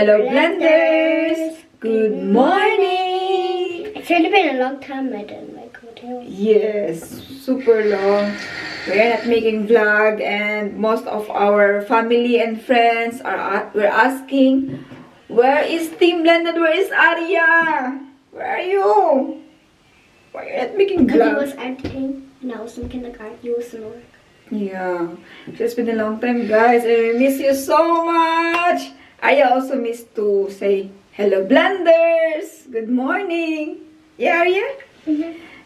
Hello, Blenders! Good morning! It's really been a long time I didn't make video. Yes, super long. We're not making vlog, and most of our family and friends were asking, where is Team Blended? Where is Arya? Where are you? Why are you not making Because he vlog? was editing and I was in kindergarten. He was in work. Yeah, it's been a long time, guys, and we miss you so much. I also miss to say hello, Blenders. Good morning. Yeah, Arya?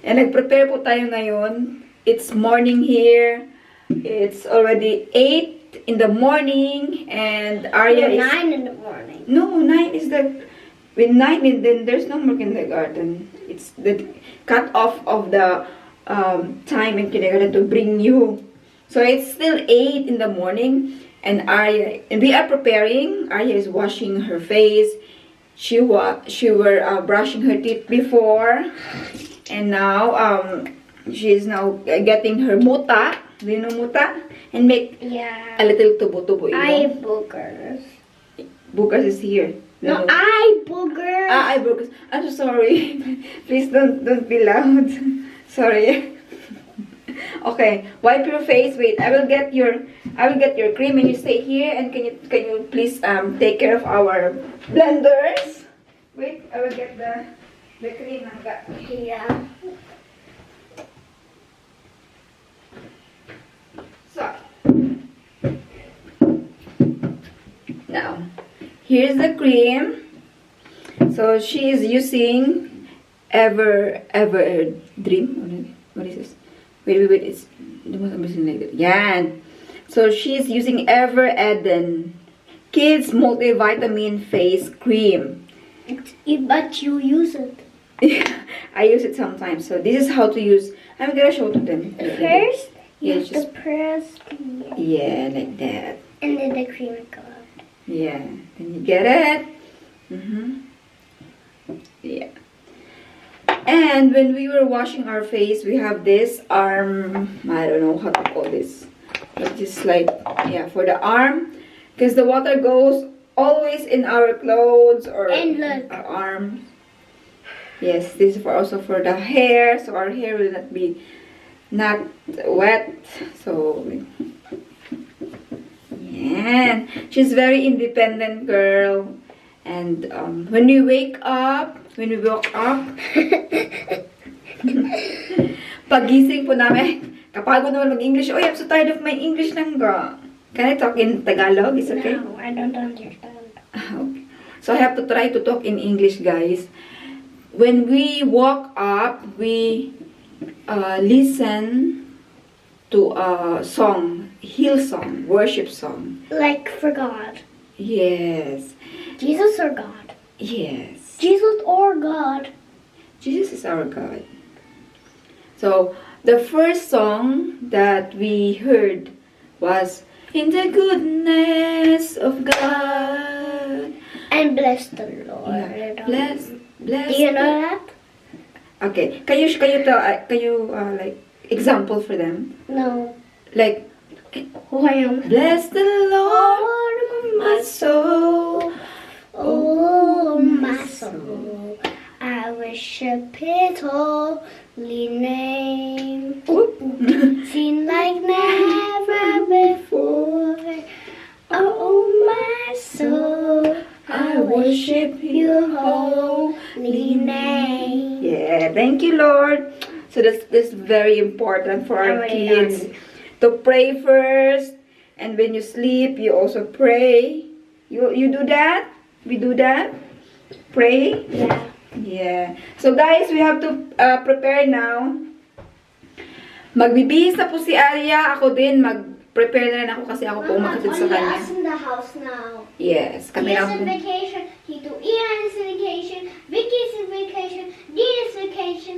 And nag-prepare po tayo ngayon. It's morning here. It's already 8 in the morning, and Arya No, is 9 in the morning. no 9 is the with 9 and then there's no more kindergarten. It's the cut off of the time in kindergarten to bring you. So it's still 8 in the morning, and we are preparing. Arya is washing her face. She were brushing her teeth before, and now she is now getting her muta. Do you know muta? And make Yeah. a little tubo-tubo. Eye boogers. Bukas is here. No, eye boogers. Eye bukas. I'm so sorry. Please don't be loud. Sorry. Okay, wipe your face. Wait, I will get your cream, and you stay here. And can you please take care of our blenders? Wait, I will get the cream. Yeah. So now here's the cream. So she is using Ever Dream. What is this? Wait, it's like that. Yeah. So she's using Ever Eden Kids Multivitamin Face Cream. But you use it. I use it sometimes. So this is how to use. I'm gonna show to them. First, you Yeah, have to just- press Yeah, like that. and then the cream will go out. Yeah. Can you get it? Yeah. And when we were washing our face, we have this arm, I don't know how to call this, but just like, yeah, for the arm, because the water goes always in our clothes or And look. our arms. Yes, this is also for the hair, so our hair will not wet. So, yeah, she's very independent girl. And when we woke up, pagising po namin, kapagod naman mag-English. Oh, I'm so tired of my English lang, girl. Can I talk in Tagalog? Is okay? No, I don't understand. Okay. So I have to try to talk in English, guys. When we woke up, we listen to a song, hill song, worship song. Like for God. Yes. Jesus or God? Yes. Jesus or God? Jesus is our God. So, the first song that we heard was In the Goodness of God. And bless the Lord. Yeah. Bless. Do you know that? Okay. Can you like example for them? No. Like, Who I am? bless the Lord, my soul. Oh, my soul, I worship His holy name. Seen like never before. Oh, my soul, I worship Your holy name. Yeah, thank you, Lord. So that's very important for our Already kids done. to pray first, and when you sleep, you also pray. You do that? We do that? Pray? Yeah. Yeah. So guys, we have to prepare now. Magbibihis na po si Arya. Ako din, mag-prepare na rin ako kasi ako po umakatid sa kanya. in the house now. Yes. Kami Ian's lang on po. vacation. Ian is on vacation. Vicky's on vacation. Dina's vacation.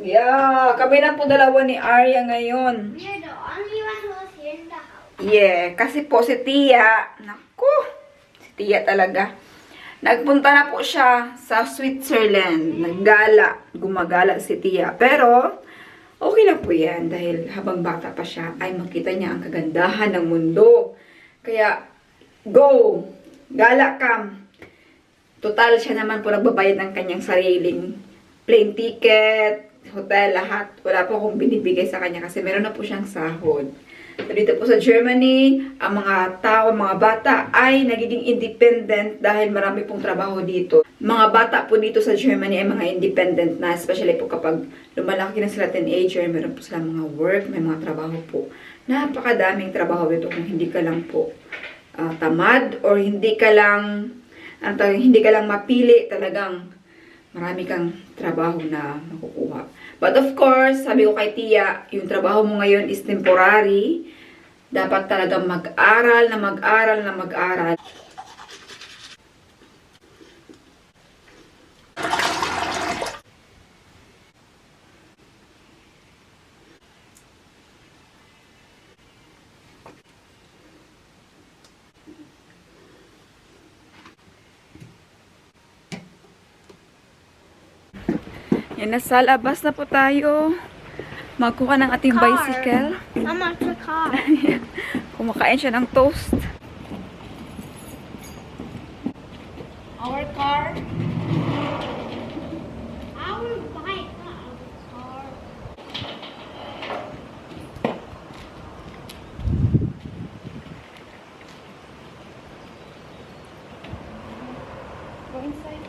Yeah. Kami lang po dalawa ni Arya ngayon. We're the only one who's here in the house. Yeah. Kasi po si Tia. Naku. Si Tia talaga. Nagpunta na po siya sa Switzerland. Gumagala si Tia. Pero, okay lang po yan. Dahil habang bata pa siya, ay makita niya ang kagandahan ng mundo. Kaya, go! Gala kam! Total, siya naman po nagbabayad ng kanyang sariling plane ticket, hotel, lahat. Wala po akong binibigay sa kanya kasi meron na po siyang sahod. So, dito po sa Germany, ang mga tao, mga bata ay nagiging independent dahil marami pong trabaho dito. Mga bata po dito sa Germany ay mga independent na, especially po kapag lumalaki na sila teenager, meron po sila mga work, may mga trabaho po. Napakadaming trabaho dito kung hindi ka lang po tamad or hindi ka lang mapili, talagang marami kang trabaho na makukuha. But of course, sabi ko kay Tia, yung trabaho mo ngayon is temporary. Dapat talagang mag-aral na mag-aral na mag-aral. Yan, nasa labas na po tayo. Magkuha ng ating Car. bicycle. I'm at the car. Kumakain siya ng toast. Our car. Our bike, not our car. Go inside.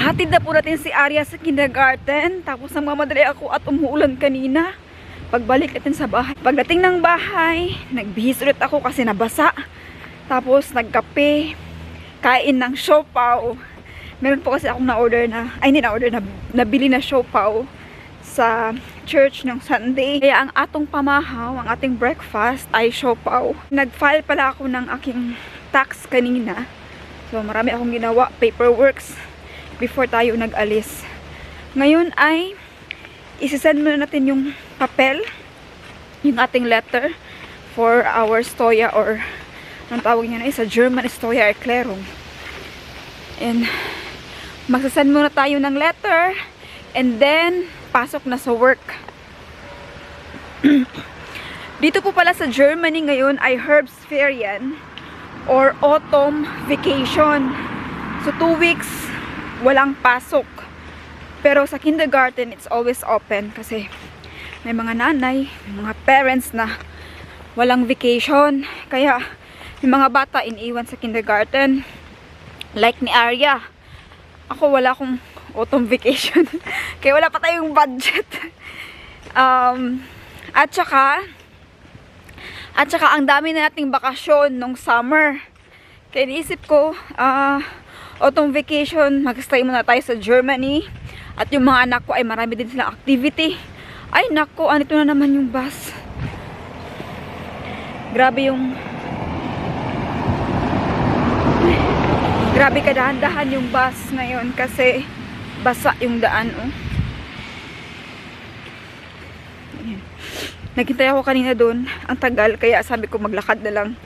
Hatid na po natin si Arya sa kindergarten. Tapos nagmamadali ako at umuulan kanina. Pagbalik natin sa bahay. Pagdating ng bahay, nagbihis ulit ako kasi nabasa. Tapos nagkape. Kain ng siopaw. Meron po kasi akong nabili na siopaw sa church ng Sunday. Kaya ang atong pamahaw, ang ating breakfast ay siopaw. Nag-file pala ako ng aking tax kanina. So marami akong ginawa, paperworks, before tayo nag-alis. Ngayon ay isisend muna natin yung papel, yung ating letter for our Steuer, or anong tawag niya na sa German, Steuererklärung. And magsasend muna tayo ng letter and then pasok na sa work. Dito po pala sa Germany ngayon ay Herbstferien or autumn vacation. So 2 weeks walang pasok. Pero sa kindergarten, it's always open kasi may mga nanay, may mga parents na walang vacation. Kaya may mga bata iniiwan sa kindergarten. Like ni Arya. Ako wala akong autumn vacation. Kaya wala pa tayong budget. At saka ang dami na nating bakasyon nung summer. Kaya iniisip ko, autumn vacation, mag-stay muna tayo sa Germany. At yung mga anak ko ay marami din silang activity. Ay nako, anito na naman yung bus. Grabe kadahan-dahan yung bus ngayon kasi basa yung daan. Oh. Ayan. Naghintay ako kanina doon. Ang tagal, kaya sabi ko maglakad na lang.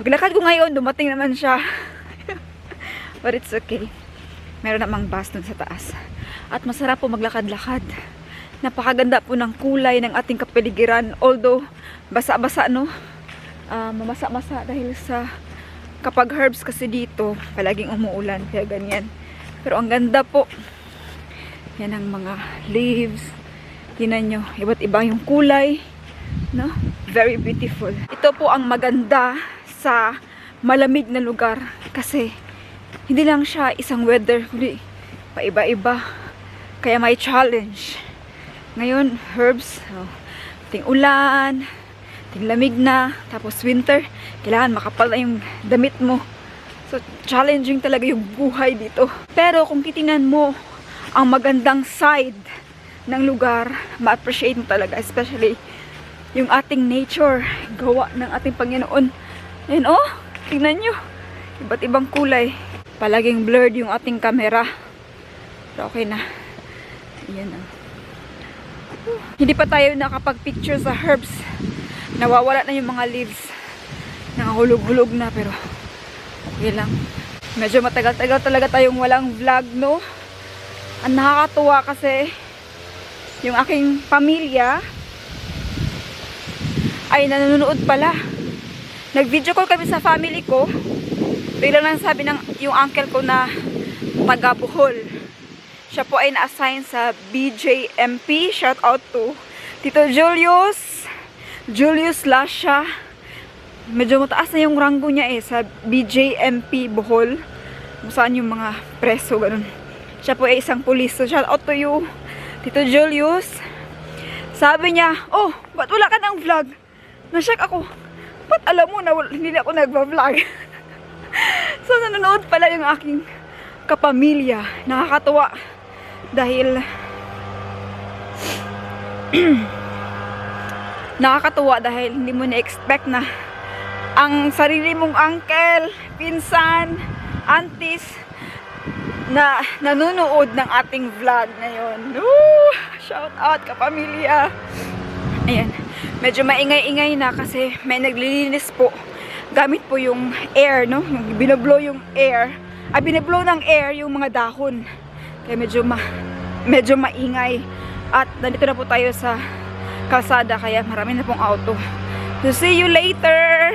Paglakad ko ngayon, dumating naman siya. But it's okay. Meron namang bus dun sa taas. At masarap po maglakad-lakad. Napakaganda po ng kulay ng ating kapaligiran. Although, basa-basa, no? Mamasa-masa dahil sa kapag herbs kasi dito, palaging umuulan. Kaya ganyan. Pero ang ganda po. Yan ang mga leaves. Tingnan nyo, iba't iba yung kulay. No? Very beautiful. Ito po ang maganda sa malamig na lugar. Kasi, hindi lang siya isang weather, kundi paiba-iba. Kaya may challenge. Ngayon, herbs, ting ulan, ting lamig na, tapos winter, kailangan makapal na yung damit mo. So, challenging talaga yung buhay dito. Pero kung titingnan mo ang magandang side ng lugar, ma-appreciate mo talaga, especially yung ating nature, gawa ng ating Panginoon. Ayan, oh, tingnan nyo, iba't ibang kulay. Palaging blurred yung ating camera. Pero okay na. Ayan na. Hindi pa tayo nakapag-picture sa herbs. Nawawala na yung mga leaves. Nakahulog-hulog na pero okay lang. Medyo matagal-tagal talaga tayong walang vlog, no? Ang nakakatuwa kasi yung aking pamilya ay nanonood pala. Nag-video call kami sa family ko. Biglang lang sabi ng yung uncle ko na taga Bohol. Siya po ay na-assign sa BJMP. Shout out to Tito Julius Lasha. Medyo mataas na yung ranggo niya sa BJMP Bohol. Kung saan yung mga preso, ganun. Siya po ay isang pulis. So shout out to you, Tito Julius. Sabi niya, oh, ba't wala ka ng vlog? Na-shock ako. Ba't alam mo na hindi ako nagva-vlog? So nanonood pala yung aking kapamilya. Nakakatuwa. Dahil nakakatuwa dahil hindi mo na-expect na ang sarili mong uncle, pinsan, aunties na nanonood ng ating vlog ngayon. Woo! Shout out kapamilya. Ayan. Medyo maingay-ingay na kasi may naglilinis po. Gamit po yung air, no? Yung binoblow yung air. Binoblow ng air yung mga dahon. Kaya medyo maingay. At nandito na po tayo sa kalsada kaya marami na pong auto. So see you later!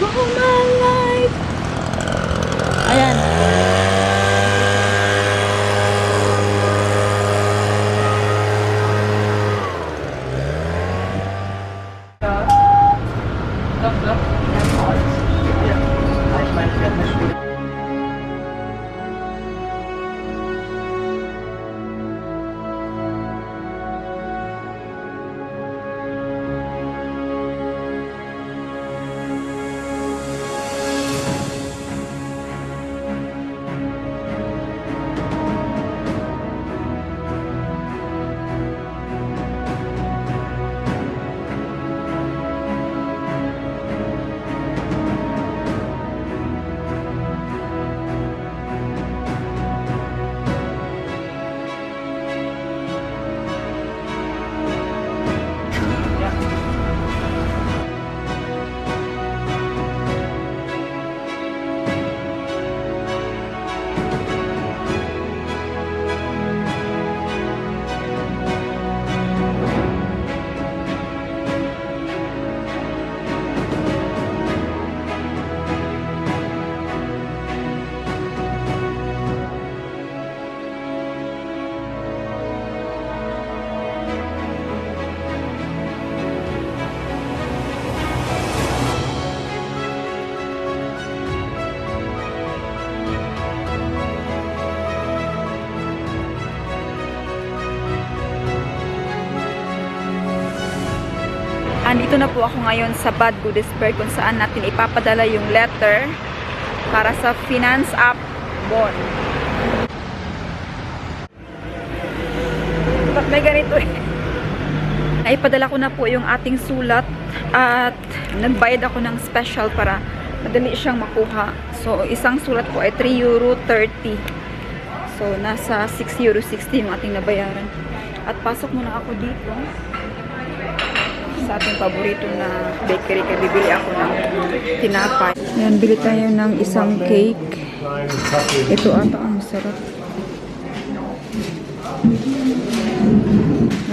Oh my life! Ayan. Andito na po ako ngayon sa Bad Godesberg kung saan natin ipapadala yung letter para sa finance app bond. Ba't may ganito eh? Naipadala ko na po yung ating sulat at nagbayad ako ng special para madali siyang makuha. So, isang sulat po ay €3.30. So, nasa €6.60 yung ating nabayaran. At pasok muna ako dito sa ating paborito na bakery kaya bibili ako ng tinapay. Yan, bili tayo ng isang cake. Ito ata ang masarap.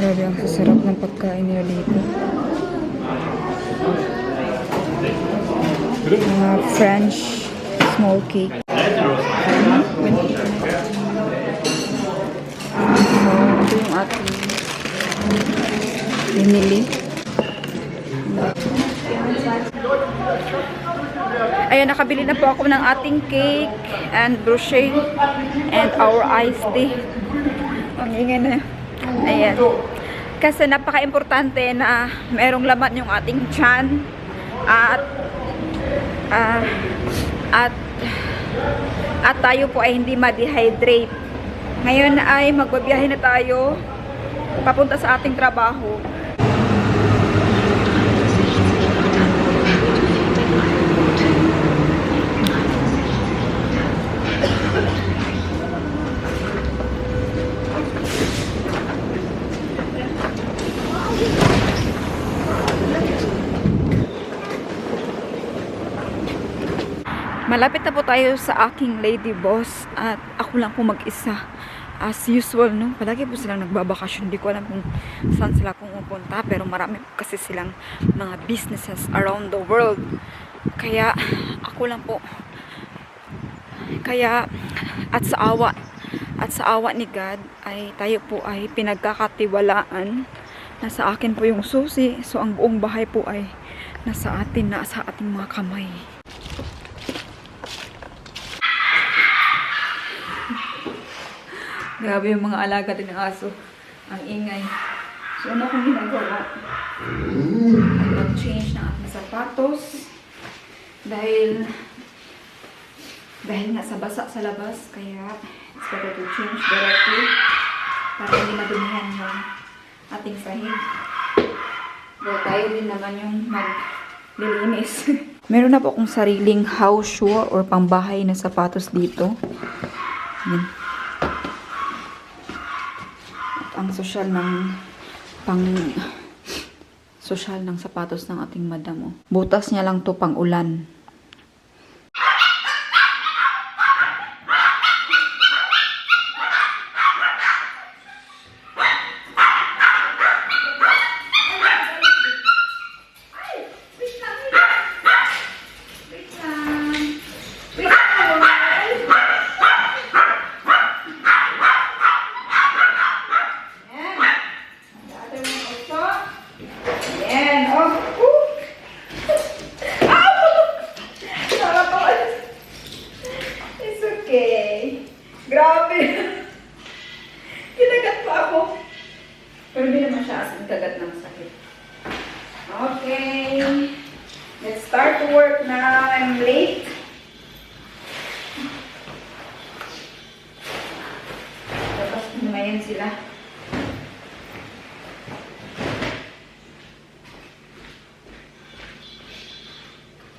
Grabe ang sasarap ng pagkain nila dito. Mga French small cake. Ito yung ating binili. Ayan, nakabili na po ako ng ating cake and brochure and our iced tea. Ang ingay na. Ayan. Kasi napaka-importante na merong laman yung ating tiyan at tayo po ay hindi ma-dehydrate. Ngayon ay magbabiyahe na tayo papunta sa ating trabaho. Malapit na po tayo sa aking lady boss at ako lang po mag-isa. As usual, no? Palagi po silang nagbabakasyon. Hindi ko alam kung saan sila pumupunta, pero marami po kasi silang mga businesses around the world. Kaya ako lang po. Kaya at sa awa ni God ay tayo po ay pinagkakatiwalaan. Nasa akin po yung susi. So ang buong bahay po ay nasa atin, nasa ating mga kamay. Grabe yung mga alaga din ng aso. Ang ingay. So, ano kong ginagawa? Ay mag-change ng ating sapatos. Dahil nga sa basa sa labas. Kaya, it's better to change directly. Para hindi madumihan yung ating sahig. Dahil tayo din naman yung maglilinis. Meron na po akong sariling house shoe or pangbahay na sapatos dito. Yan. Ang sosyal ng sapatos ng ating madam. Oh. Butas niya lang to pang ulan. Grabe! Kinagat pa ako. Pero hindi naman siya as in kagat ng sakit. Okay. Let's start to work now. I'm late. Tapos naman sila.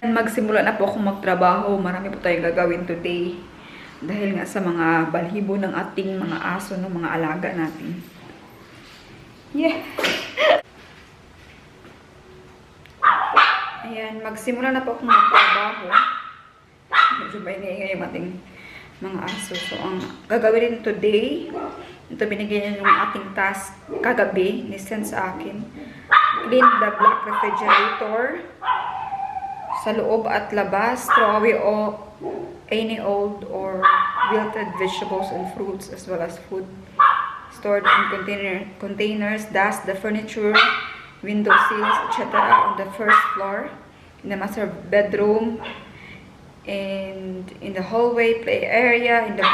Magsimula na po akong magtrabaho. Marami po tayong gagawin today. Dahil nga sa mga balhibo ng ating mga aso, ng mga alaga natin. Yeah. Ayan, magsimula na po akong magtrabaho. Medyo maingay yung ating mga aso. So, ang gagawin rin today, ito binigyan yung ating task kagabi, nisend sa akin. Clean the black refrigerator sa loob at labas. Throw away any old or wilted vegetables and fruits as well as food stored in containers. Dust the furniture, window sills, etc. on the first floor, in the master bedroom, and in the hallway play area, in the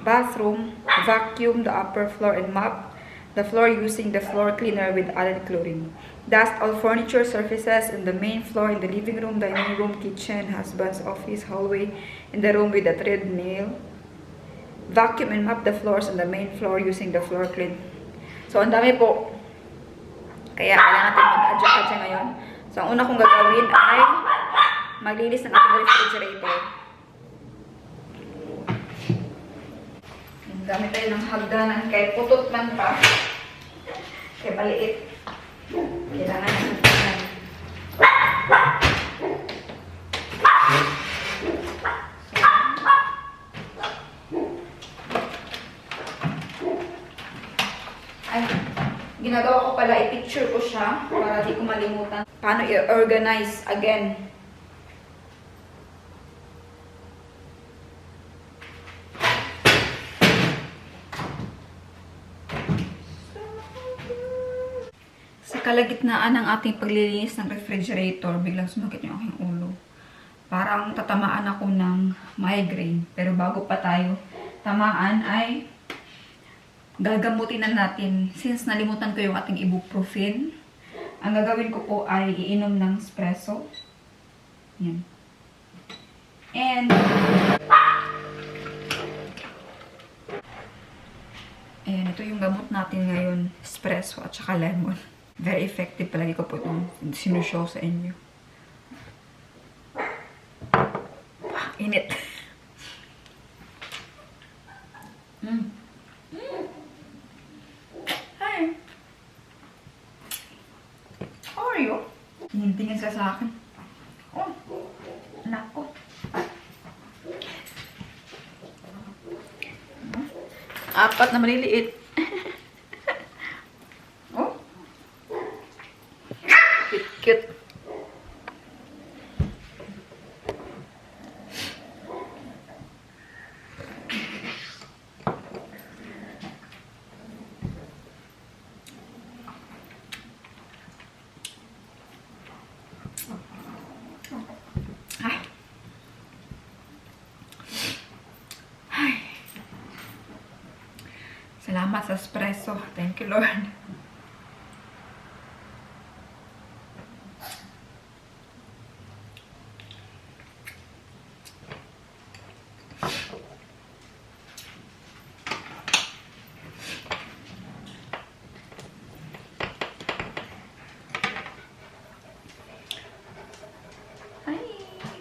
bathroom. Vacuum the upper floor and mop the floor using the floor cleaner with added chlorine. Dust all furniture surfaces in the main floor, in the living room, dining room, kitchen, husband's office, hallway, in the room with the treadmill. Vacuum and mop the floors on the main floor using the floor clean. So, ang dami po. Kaya, kailangan natin mag-adjust ngayon. So, ang una kong gagawin ay maglinis ng ating refrigerator. Gamit tayo ng hagdanan kay putot man pa. Kaya maliit. Kailangan ng hagdanan. Ay, ginagawa ko pala, i-picture ko siya para di ko malimutan. Paano i-organize again. Sa kalagitnaan ng ating paglilinis ng refrigerator, biglang sumakit yung aking ulo. Parang tatamaan ako ng migraine. Pero bago pa tayo tamaan ay gagamutin na natin. Since nalimutan ko yung ating ibuprofen, ang gagawin ko po ay iinom ng espresso. Yan. And ayan, ito yung gamot natin ngayon. Espresso at saka lemon. Very effective. Palagi ko po itong sinushow sa inyo. Init. Hi. How are you? Tingin-tingin siya sa akin. Oh, anak ko. 4 na maliliit. Oh. Cute, cute. Salamat sa espresso. Thank you, Lord. Hi,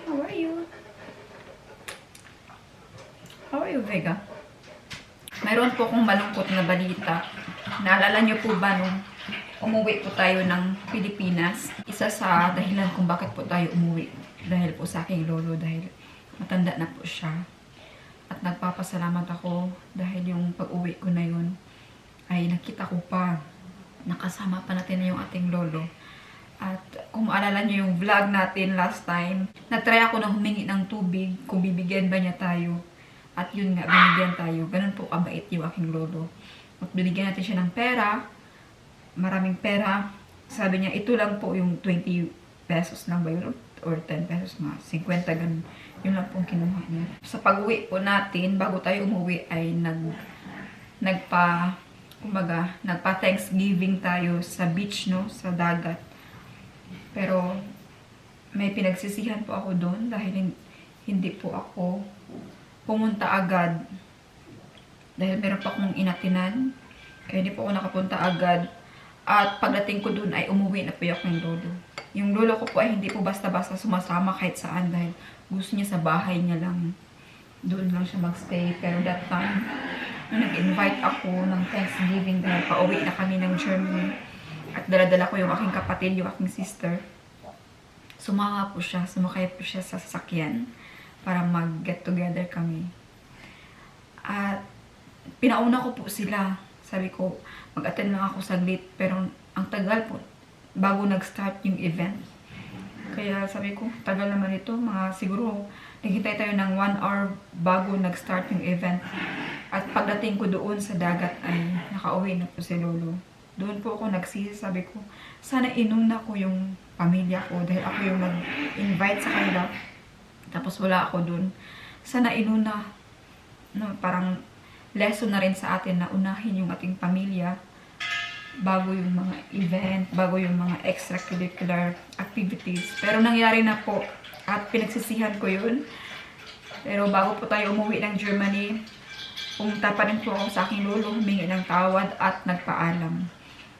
how are you? How are you, Vega? Mayroon po akong malungkot na balita. Naalala niyo po ba nung umuwi po tayo ng Pilipinas? Isa sa dahilan kung bakit po tayo umuwi. Dahil po sa aking lolo, dahil matanda na po siya. At nagpapasalamat ako dahil yung pag-uwi ko na yun ay nakita ko pa. Nakasama pa natin na yung ating lolo. At kung maalala niyo yung vlog natin last time, nagtry ako na humingi ng tubig kung bibigyan ba niya tayo. At yun nga, binigyan tayo. Ganun po kabait yung aking lolo. At binigyan natin siya ng pera. Maraming pera. Sabi niya, ito lang po yung 20 pesos lang ba yun? Or 10 pesos nga. 50 ganun. Yun lang po kinuha niya. Sa pag-uwi po natin, bago tayo umuwi, ay nagpa-Thanksgiving tayo sa beach, no? Sa dagat. Pero, may pinagsisihan po ako doon dahil hindi po ako pumunta agad dahil meron pa akong inatinan kaya hindi po ako nakapunta agad at pagdating ko dun ay umuwi na po yung lolo. Yung lolo ko po ay hindi po basta-basta sumasama kahit saan dahil gusto niya sa bahay niya lang, doon lang siya magstay. Pero that time nung nag-invite ako ng Thanksgiving dahil pauwi na kami ng Germany at dala-dala ko yung aking kapatid, yung aking sister, sumakay po siya sa sasakyan para mag-get together kami. At pinauna ko po sila. Sabi ko, mag-attend lang ako saglit. Pero ang tagal po, bago nag-start yung event. Kaya sabi ko, tagal naman ito. Mga siguro, naghintay tayo ng 1 hour bago nag-start yung event. At pagdating ko doon sa dagat ay nakauwi na po si lolo. Doon po ako nagsisi. Sabi ko, sana inuna ko yung pamilya ko dahil ako yung nag-invite sa kanila. Tapos wala ako dun. Sana inuna. No, parang lesson na rin sa atin na unahin yung ating pamilya bago yung mga event, bago yung mga extracurricular activities. Pero nangyari na po at pinagsisihan ko yun. Pero bago po tayo umuwi ng Germany, pumunta pa rin po ako sa aking lolo, humingi ng tawad at nagpaalam.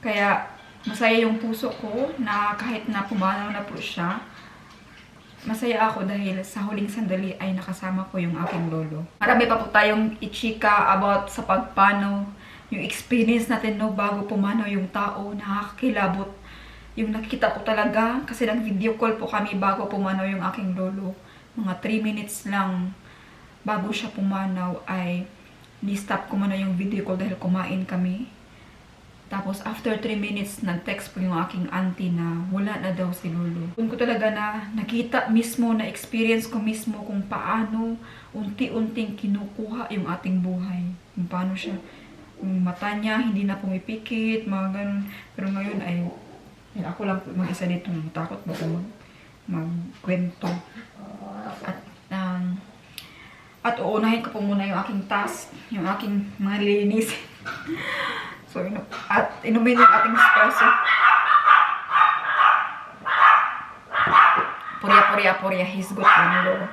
Kaya masaya yung puso ko na kahit na pumanaw na po siya, masaya ako dahil sa huling sandali ay nakasama ko yung aking lolo. Marami pa po tayong ichika about sa pagpanaw. Yung experience natin no, bago pumanaw yung tao, nakakakilabot. Yung nakita ko talaga, kasi nag-video call po kami bago pumanaw yung aking lolo. Mga 3 minutes lang bago siya pumanaw ay ni-stop ko muna yung video call dahil kumain kami. Tapos, after 3 minutes, nag-text po yung aking auntie na wala na daw si lolo. Doon ko talaga na nakita mismo, na-experience ko mismo kung paano unti-unting kinukuha yung ating buhay. Kung paano siya, yung mata niya, hindi na pumipikit, mga ganun. Pero ngayon ay ako lang po mag-isa dito. Takot ba ako magkwento. At uunahin ko po muna yung aking task, yung aking mga linis. So, at inumin yung ating espresso. Purya, hisgot po ng lolo.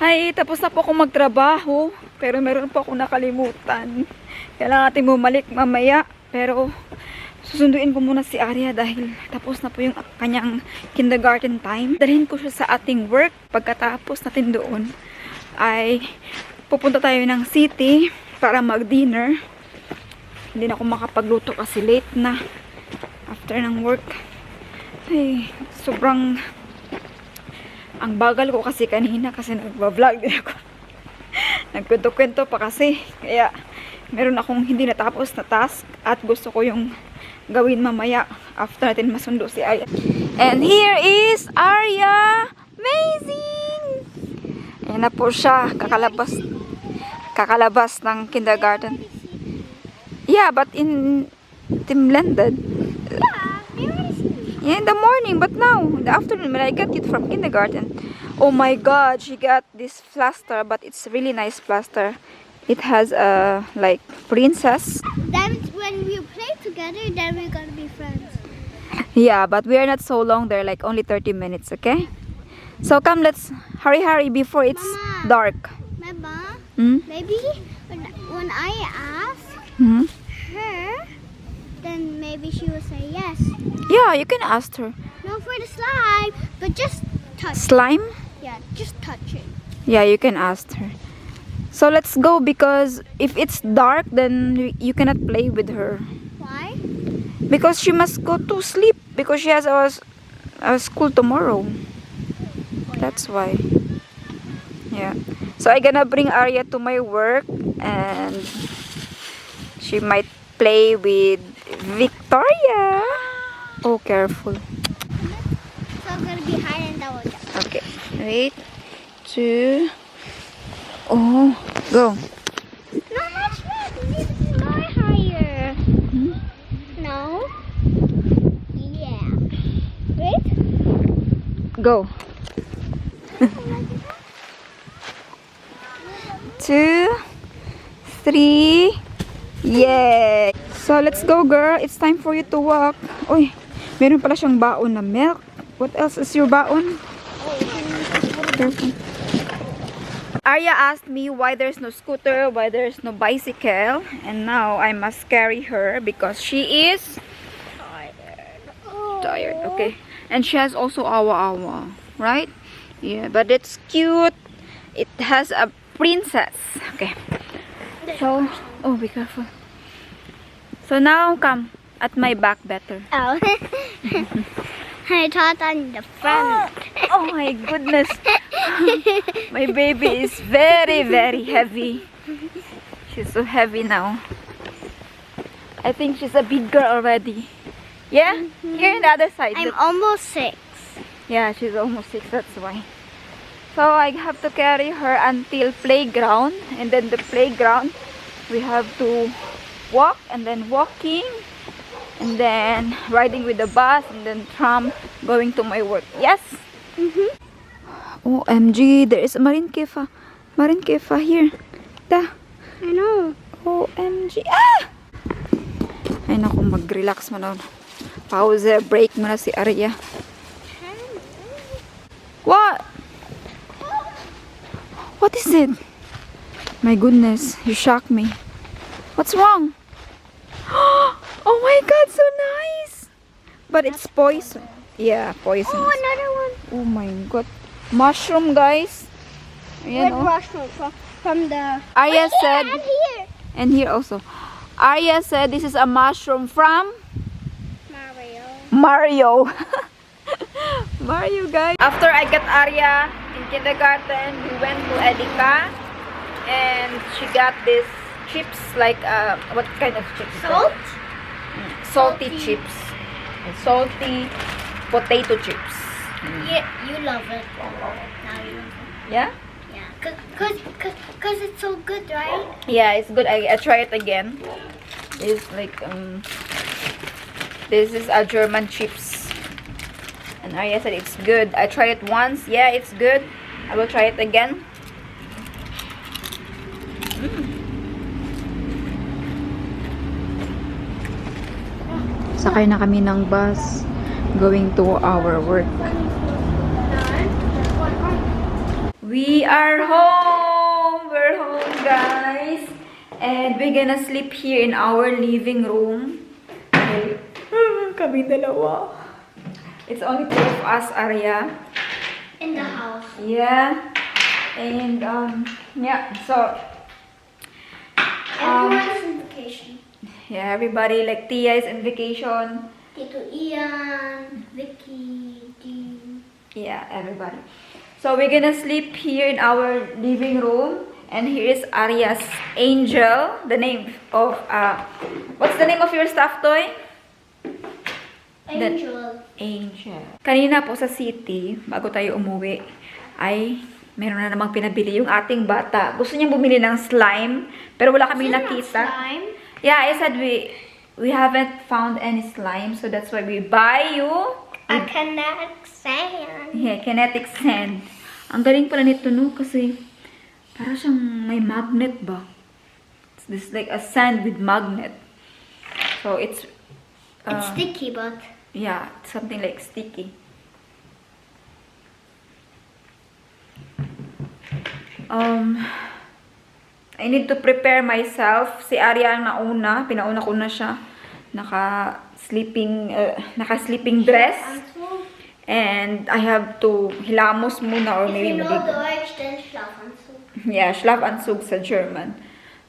Hi, tapos na po akong magtrabaho. Pero meron po akong nakalimutan. Kailangan natin bumalik mamaya. Pero susunduin ko muna si Arya dahil tapos na po yung kanyang kindergarten time. Dalhin ko siya sa ating work. Pagkatapos natin doon ay pupunta tayo ng city para mag-dinner. Hindi na ako makapagluto kasi late na after ng work. Ay, sobrang Ang bagal ko kasi kanina kasi nagba-vlog din ako. Nagkwento-kwento pa kasi. Kaya meron akong hindi natapos na task at gusto ko yung gawin mamaya after natin masundo si Arya. And here is Arya! Amazing! Ayan na po siya. Kakalabas ng kindergarten. Yeah, but in Team Blended. Yeah, in the morning, but now, in the afternoon, when I got it from kindergarten, oh my god, she got this plaster, but it's really nice plaster. It has a, like, princess. Then when we play together, then we're gonna be friends. Yeah, but we are not so long there, like only 30 minutes, okay? So come, let's hurry before it's Mama. dark. Mama, Hmm? maybe when I ask Hmm? her, then maybe she will say yes. Yeah, you can ask her. No for the slime, but just touch. Slime? Yeah, just touch it. Yeah, you can ask her. So let's go because if it's dark, then you cannot play with her. Why? Because she must go to sleep because she has a school tomorrow. That's why. Yeah. So I'm gonna bring Arya to my work and she might play with Victoria. Oh, careful. So I'm gonna be higher and that one. Okay. Wait. 2. Oh, go. No, not yet. You need to be more higher. No. Yeah. Wait. Go. 2, 3. Yay! So, let's go, girl. It's time for you to walk. Uy, meron pala siyang baon na milk. What else is your baon? Careful. Arya asked me why there's no scooter, why there's no bicycle. And now, I must carry her because she is tired. Okay. And she has also awa-awa. Right? Yeah, but it's cute. It has a princess. Okay. So, oh, be careful. So now, come at my back better. Oh. I thought on the front. Oh my goodness. My baby is very, very heavy. She's so heavy now. I think she's a big girl already. Yeah? Here on the other side. I'm look. almost 6. Yeah, she's almost 6, that's why. So I have to carry her until playground, and then the playground we have to walk, and then walking, and then riding with the bus, and then tram going to my work. Yes? OMG, there is a Marine Kefa. Marine Kefa here. Da. I know. OMG. Ah! Ay naku, mag-relax mo na. Pause, break mo na si Arya. What? What is it? My goodness, you shocked me. What's wrong? Oh my god, so nice! But it's poison. Yeah, poison. Oh, another one. Oh my god. Mushroom, guys. Ayan, Red oh. mushroom from the... Arya Oh, said, and here. and here also. Arya said this is a mushroom from Mario. Mario, guys. After I got Arya in kindergarten, we went to Edeka and she got this chips, like what kind of chips? Salt? Salty chips. Salty potato chips. Yeah, you love it. Now you love it. Yeah? Yeah. Cause it's so good, right? Yeah, it's good. I try it again. It's like this is a German chips. And Arya said it's good. I tried it once. Yeah, it's good. I will try it again. Sakay na kami ng bus going to our work. We are home! We're home, guys! And we're gonna sleep here in our living room. Okay. Kami dalawa. It's only 2 of us, Arya. In the house. Yeah. And, yeah, so... Everyone's on vacation. yeah, everybody, like Tia is on vacation. Tito Ian, Vicky, Dean. Yeah, everybody. So we're gonna sleep here in our living room. And here is Aria's Angel. The name of, what's the name of your stuffed toy? Angel. Angel. Kanina po sa city, bago tayo umuwi, ay meron na namang pinabili yung ating bata. Gusto niyang bumili ng slime, pero wala kaming nakita. Slime. Yeah, I said we haven't found any slime, so that's why we buy you A kinetic sand. yeah, kinetic sand. Ang galing pala nito, no? Kasi para siyang may magnet ba? It's this like a sand with magnet. So it's It's sticky, but yeah, something like sticky. I need to prepare myself. Si Arya ang nauna. Pinauna ko na siya. Naka-sleeping dress. And I have to hilamos muna or if maybe you know maligo. Deutsch, then Schlafanzug. Yeah, Schlafanzug sa German.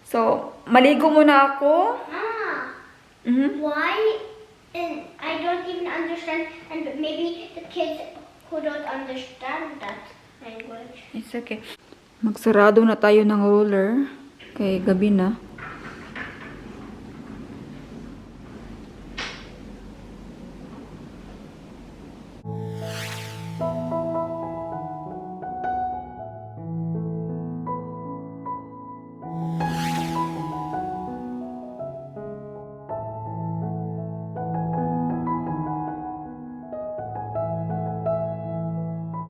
So, maligo muna ako. Ah, Mhm. why? And I don't even understand, and maybe the kids who don't understand that language. It's okay. Magsarado na tayo ng roller. Kay gabi na.